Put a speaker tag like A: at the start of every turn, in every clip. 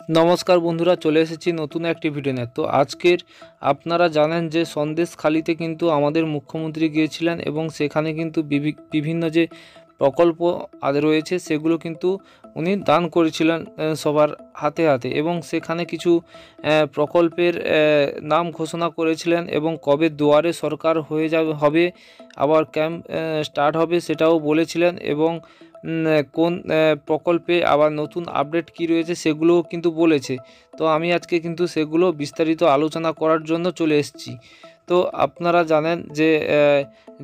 A: নমস্কার বন্ধুরা, চলে এসেছি নতুন একটি ভিডিও নিয়ে। তো আজকের আপনারা জানেন যে সন্দেশখালিতে কিন্তু আমাদের মুখ্যমন্ত্রী গিয়েছিলেন এবং সেখানে কিন্তু বিভিন্ন যে প্রকল্প রয়েছে সেগুলো কিন্তু উনি দান করেছিলেন সবার হাতে হাতে, এবং সেখানে কিছু প্রকল্পের নাম ঘোষণা করেছিলেন এবং কবে দুয়ারে সরকার হবে আবার ক্যাম্প স্টার্ট হবে সেটাও বলেছিলেন, এবং কোন প্রকল্পে আবার নতুন আপডেট কি রয়েছে সেগুলোও কিন্তু বলেছে। তো আমি আজকে কিন্তু সেগুলো বিস্তারিত আলোচনা করার জন্য চলে এসেছি। তো আপনারা জানেন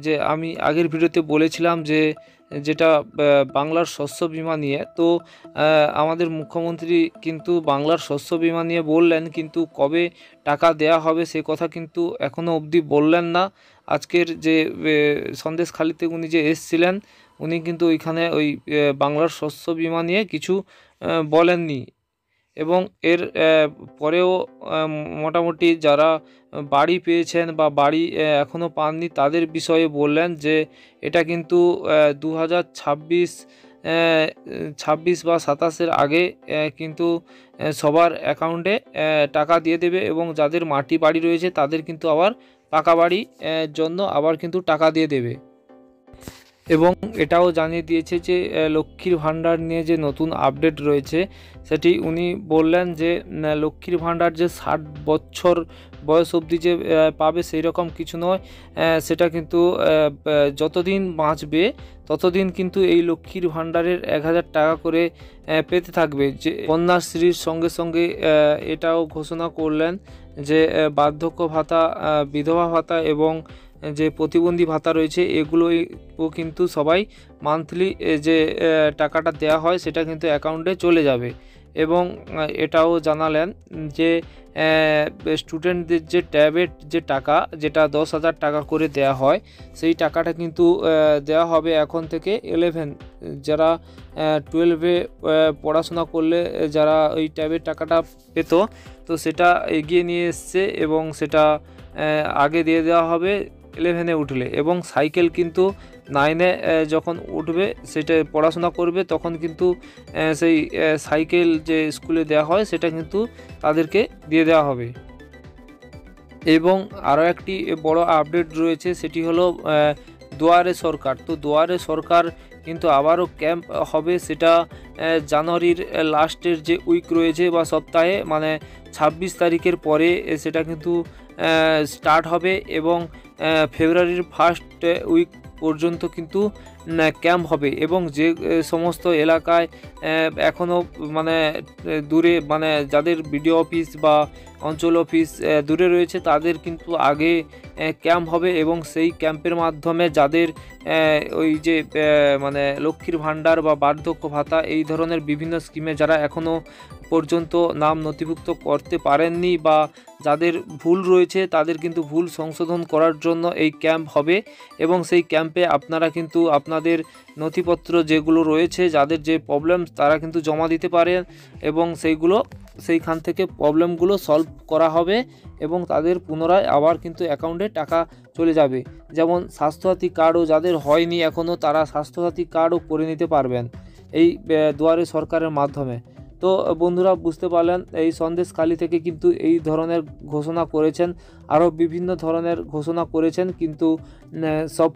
A: যে আমি আগের ভিডিওতে বলেছিলাম যেটা বাংলার শস্য বীমা নিয়ে। তো আমাদের মুখ্যমন্ত্রী কিন্তু বাংলার শস্য বীমা নিয়ে বললেন, কিন্তু কবে টাকা দেয়া হবে সে কথা কিন্তু এখনও অবধি বললেন না। আজকের যে সন্দেশখালিতে উনি যে এসেছিলেন, উনি কিন্তু ওইখানে ওই বাংলার শস্য বীমা নিয়ে কিছু বলেননি, এবং এর পরেও মোটামুটি যারা বাড়ি পেয়েছেন বা বাড়ি এখনও পাননি তাদের বিষয়ে বললেন যে এটা কিন্তু 2026 বা 27-এর আগে কিন্তু সবার অ্যাকাউন্টে টাকা দিয়ে দেবে, এবং যাদের মাটি বাড়ি রয়েছে তাদের কিন্তু আবার পাকা বাড়ি জন্য আবার কিন্তু টাকা দিয়ে দেবে। এবং এটাও জানিয়ে দিয়েছে যে লক্ষ্মীর ভাণ্ডার নিয়ে যে নতুন আপডেট রয়েছে সেটি উনি বললেন যে লক্ষ্মীর ভাণ্ডার যে 60 বছর বয়স অবধি যে পাবে সেই রকম কিছু নয়, সেটা কিন্তু যতদিন বাঁচবে ততদিন কিন্তু এই লক্ষ্মীর ভাণ্ডারের 1000 টাকা করে পেতে থাকবে। যে কন্যাশ্রীর সঙ্গে সঙ্গে এটাও ঘোষণা করলেন যে বার্ধক্য ভাতা, বিধবা ভাতা এবং যে প্রতিবন্ধী ভাতা রয়েছে এগুলোও কিন্তু সবাই মান্থলি যে টাকাটা দেওয়া হয় সেটা কিন্তু অ্যাকাউন্টে চলে যাবে। এবং এটাও জানালেন যে স্টুডেন্টদের যে ট্যাবের যে টাকা, যেটা 10,000 টাকা করে দেয়া হয়, সেই টাকাটা কিন্তু দেওয়া হবে এখন থেকে 11 যারা 12-এ পড়াশোনা করলে যারা ওই ট্যাবের টাকাটা পেত, তো সেটা এগিয়ে নিয়ে এসছে এবং সেটা আগে দিয়ে দেওয়া হবে 11-এ উঠলে। এবং সাইকেল কিন্তু 9-এ যখন উঠবে, সেটা পড়াশোনা করবে, তখন কিন্তু সেই সাইকেল যে স্কুলে দেওয়া হয় সেটা কিন্তু তাদেরকে দিয়ে দেওয়া হবে। এবং আরও একটি বড় আপডেট রয়েছে, সেটি হলো দুয়ারে সরকার। তো দুয়ারে সরকার কিন্তু আবারও ক্যাম্প হবে, সেটা জানুয়ারির লাস্টের যে উইক রয়েছে বা সপ্তাহে, মানে 26 তারিখের পরে সেটা কিন্তু স্টার্ট হবে, এবং ফেব্রুয়ারির ফার্স্ট উইক পর্যন্ত কিন্তু ক্যাম্প হবে। এবং যে সমস্ত এলাকায় এখনও মানে দূরে, মানে যাদের বিডিও অফিস বা অঞ্চল অফিস দূরে রয়েছে তাদের কিন্তু আগে ক্যাম্প হবে, এবং সেই ক্যাম্পের মাধ্যমে যাদের ওই যে মানে লক্ষ্মীর ভাণ্ডার বা বার্ধক্য ভাতা এই ধরনের বিভিন্ন স্কিমে যারা এখনও পর্যন্ত নাম নথিভুক্ত করতে পারেননি বা যাদের ভুল রয়েছে তাদের কিন্তু ভুল সংশোধন করার জন্য এই ক্যাম্প হবে। এবং সেই ক্যাম্পে আপনারা কিন্তু আপনাদের নথিপত্র যেগুলো রয়েছে, যাদের যে প্রবলেম তারা কিন্তু জমা দিতে পারেন, এবং সেইখান থেকে প্রবলেমগুলো সলভ করা হবে এবং তাদের পুনরায় আবার কিন্তু অ্যাকাউন্টে টাকা চলে যাবে। যেমন স্বাস্থ্যসাথী কার্ডও যাদের হয়নি এখনও, তারা স্বাস্থ্যসাথী কার্ডও করে নিতে পারবেন এই দুয়ারে সরকারের মাধ্যমে। তো বন্ধুরা, বুঝতে পারলেন এই সন্দেশখালি থেকে কিন্তু এই ধরনের ঘোষণা করেছেন, আরও বিভিন্ন ধরনের ঘোষণা করেছেন, কিন্তু সব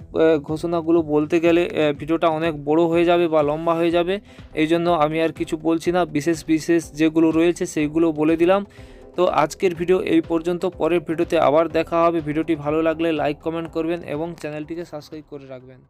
A: ঘোষণাগুলো বলতে গেলে ভিডিওটা অনেক বড় হয়ে যাবে বা লম্বা হয়ে যাবে, এই জন্য আমি আর কিছু বলছি না। বিশেষ যেগুলো রয়েছে সেইগুলো বলে দিলাম। তো আজকের ভিডিও এই পর্যন্ত, পরের ভিডিওতে আবার দেখা হবে। ভিডিওটি ভালো লাগলে লাইক কমেন্ট করবেন এবং চ্যানেলটিকে সাবস্ক্রাইব করে রাখবেন।